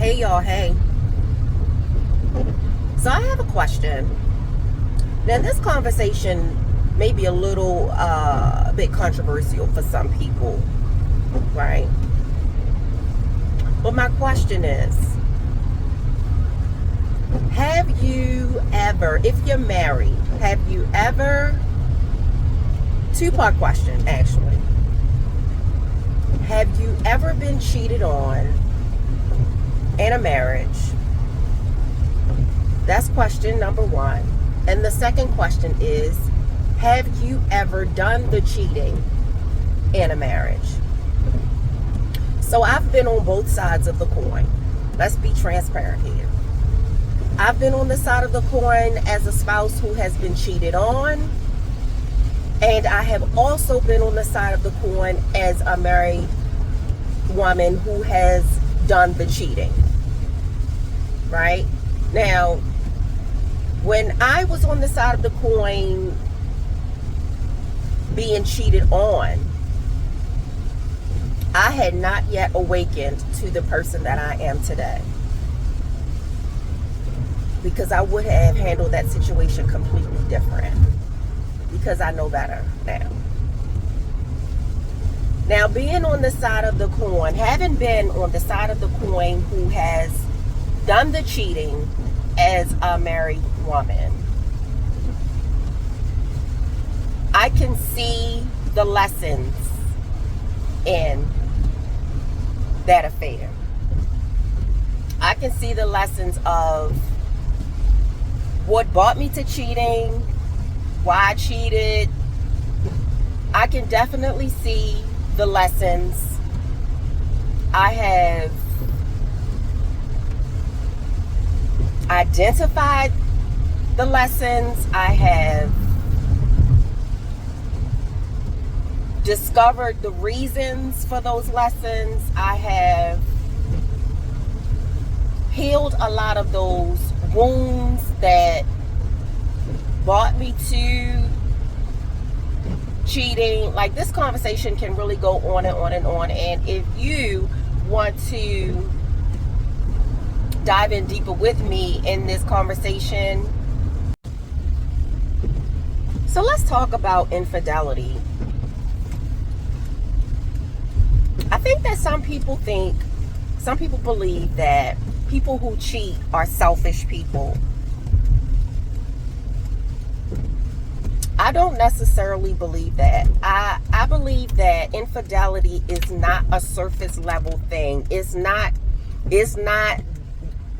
Hey y'all, hey. So I have a question. Now this conversation may be a little bit controversial for some people, right? But my question is, have you ever, if you're married, have you ever, two-part question actually, have you ever been cheated on in a marriage? That's question number one. And the second question is, have you ever done the cheating in a marriage? So I've been on both sides of the coin. Let's be transparent here. I've been on the side of the coin as a spouse who has been cheated on. And I have also been on the side of the coin as a married woman who has done the cheating. Right? Now, when I was on the side of the coin being cheated on, I had not yet awakened to the person that I am today. Because I would have handled that situation completely different. Because I know better now. Now, being on the side of the coin, having been on the side of the coin who has done the cheating as a married woman, I can see the lessons in that affair. I can see the lessons of what brought me to cheating, why I cheated. I can definitely see the lessons. I have identified the lessons. I have discovered the reasons for those lessons. I have healed a lot of those wounds that brought me to cheating. Like, this conversation can really go on and on and on. And if you want to dive in deeper with me in this conversation, so let's talk about infidelity. I think that some people believe that people who cheat are selfish people. I don't necessarily believe that. I believe that infidelity is not a surface level thing. It's not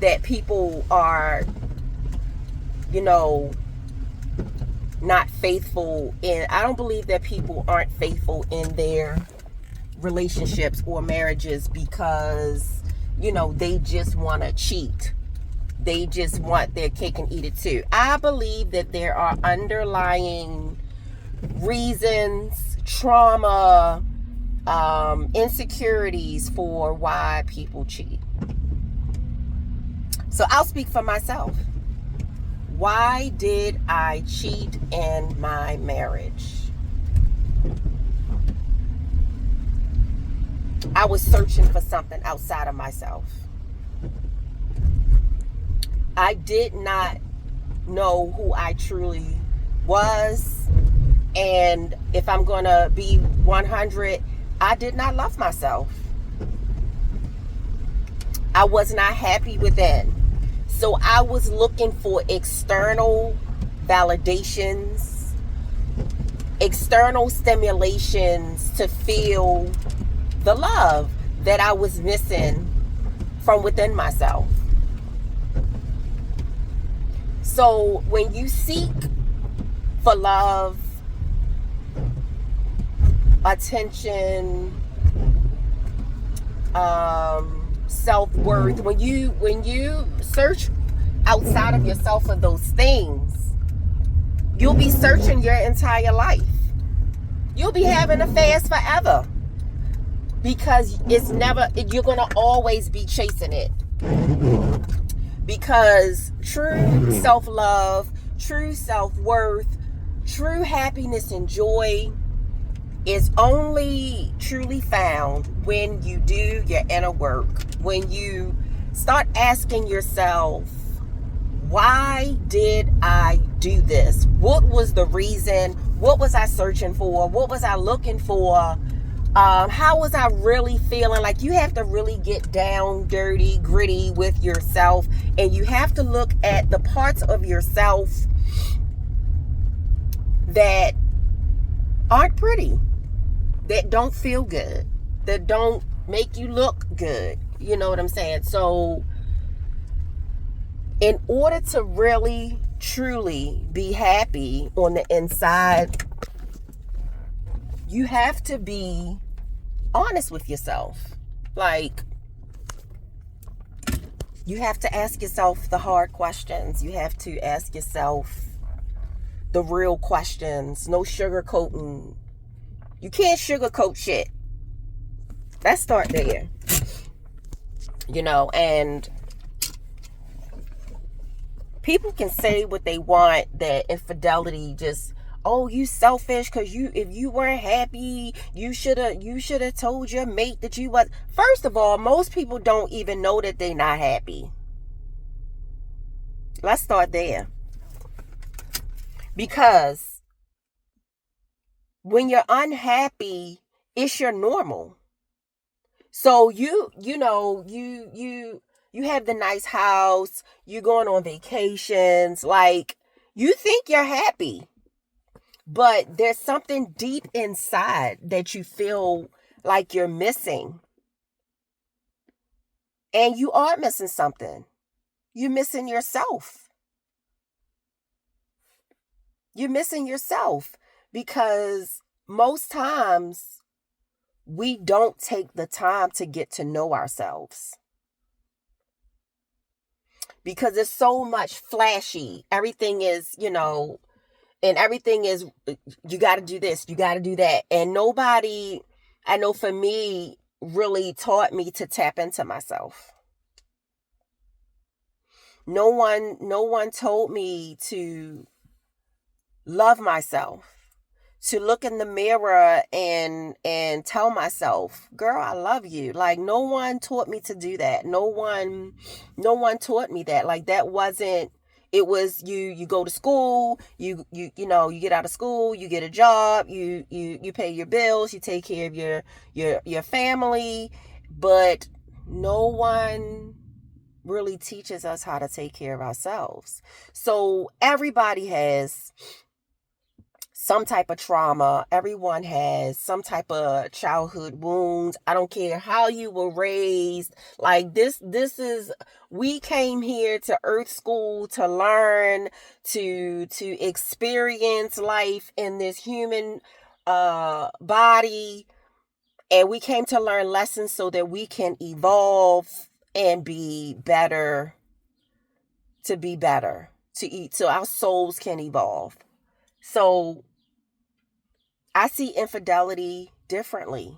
that people are, not faithful in. I don't believe that people aren't faithful in their relationships or marriages because, they just want to cheat. They just want their cake and eat it too. I believe that there are underlying reasons, trauma, insecurities for why people cheat. So I'll speak for myself. Why did I cheat in my marriage? I was searching for something outside of myself. I did not know who I truly was. And if I'm going to be 100, I did not love myself. I was not happy within. So I was looking for external validations, external stimulations to feel the love that I was missing from within myself. So when you seek for love, attention, self-worth, when you search outside of yourself for those things, you'll be searching your entire life. You'll be having affairs forever because you're going to always be chasing it. Because true self-love, true self-worth, true happiness and joy is only truly found when you do your inner work, when you Start asking yourself, why did I do this? What was the reason? What was I searching for? What was I looking for? How was I really feeling? Like, you have to really get down, dirty, gritty with yourself. And you have to look at the parts of yourself that aren't pretty, that don't feel good, that don't make you look good. You know what I'm saying? So in order to really, truly be happy on the inside, you have to be honest with yourself. Like, you have to ask yourself the hard questions. You have to ask yourself the real questions. No sugarcoating. You can't sugarcoat shit. Let's start there. You know, and people can say what they want, that infidelity just, oh, you selfish because if you weren't happy, you should have told your mate that you was. First of all, most people don't even know that they're not happy. Let's start there. Because when you're unhappy, it's your normal. So you have the nice house, you're going on vacations, like, you think you're happy. But there's something deep inside that you feel like you're missing. And you are missing something. You're missing yourself. You're missing yourself because most times we don't take the time to get to know ourselves. Because it's so much flashy. Everything is, and everything is, you got to do this, you got to do that. And nobody, I know for me, really taught me to tap into myself. No one told me to love myself, to look in the mirror and tell myself, girl, I love you. Like, no one taught me to do that. No one taught me that. Like, that wasn't, it was you go to school, you get out of school, you get a job, you pay your bills, you take care of your family, but no one really teaches us how to take care of ourselves. So everybody has some type of trauma. Everyone has some type of childhood wounds. I don't care how you were raised. Like, this is, we came here to Earth School to learn, to experience life in this human body. And we came to learn lessons so that we can evolve and be better, to eat, so our souls can evolve. So I see infidelity differently.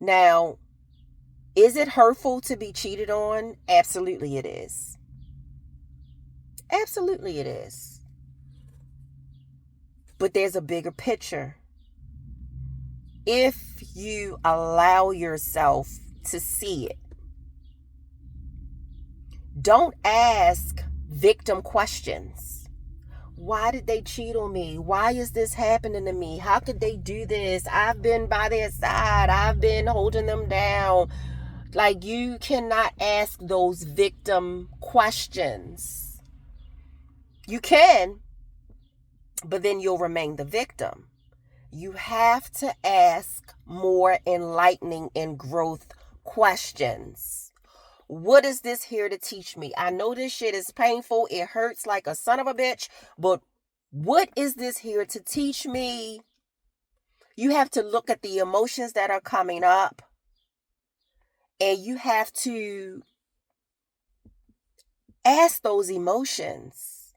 Now, is it hurtful to be cheated on? Absolutely it is. Absolutely it is. But there's a bigger picture. If you allow yourself to see it, don't ask victim questions. Why did they cheat on me? Why is this happening to me? How could they do this? I've been by their side. I've been holding them down. Like, you cannot ask those victim questions. You can, but then you'll remain the victim. You have to ask more enlightening and growth questions. What is this here to teach me? I know this shit is painful. It hurts like a son of a bitch. But what is this here to teach me? You have to look at the emotions that are coming up. And you have to ask those emotions.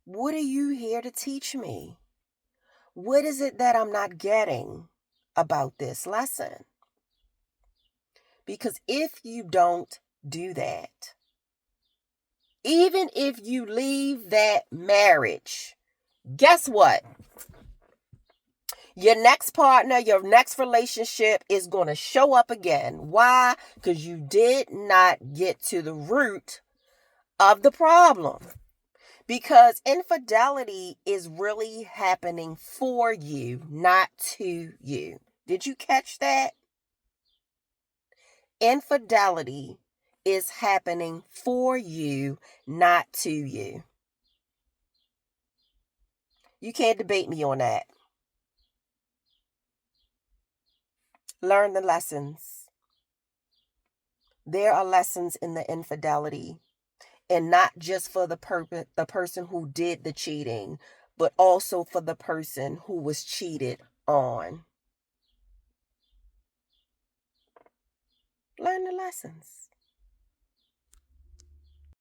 What are you here to teach me? What is it that I'm not getting about this lesson? Because if you don't do that, even if you leave that marriage, guess what? Your next partner, your next relationship is going to show up again. Why? Because you did not get to the root of the problem. Because infidelity is really happening for you, not to you. Did you catch that? Infidelity is happening for you, not to you. You can't debate me on that. Learn the lessons. There are lessons in the infidelity, and not just for the person who did the cheating, but also for the person who was cheated on. Learn the lessons.